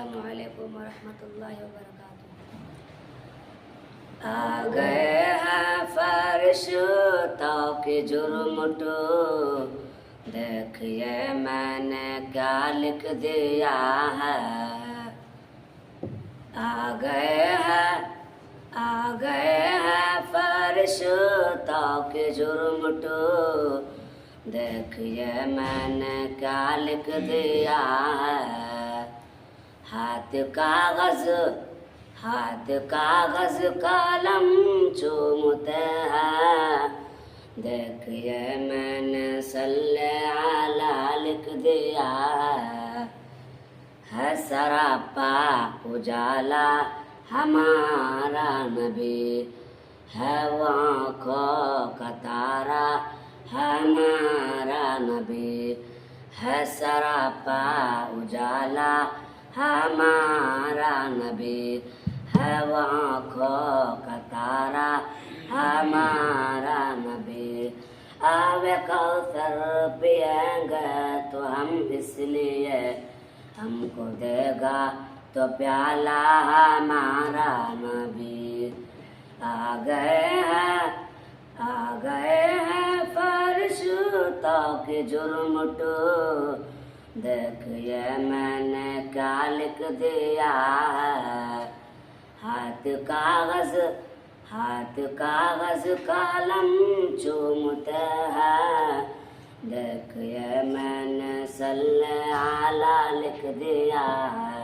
अस्सलामुअलैकुम वरहमतुल्लाहि वबरकातुह। आ गए हैं फरिश्तों के जुर्मटो, देखिए मैंने क्या लिख दिया है। आ गए हैं फरिश्तों के जुर्मटो, देखिए मैंने क्या लिख दिया है। हाथ कागज कलम चूमते हैं, देखिए मैंने सल्ले आला लिख दिया है। सरापा उजाला हमारा नबी है, आँखों का तारा हमारा नबी है। सरापा उजाला हमारा नबी है, आँखों का तारा हमारा नबी। आवे कौसर पिएंगे तो हम इसलिए, हमको देगा तो प्याला हमारा नबी। आ गए हैं फरिश्तों के जुर्मटो, देखिए मैंने क्या लिख दिया है। हाथ कागज कलम चूमते हैं, देखिए मैंने सल्ले आला लिख दिया है।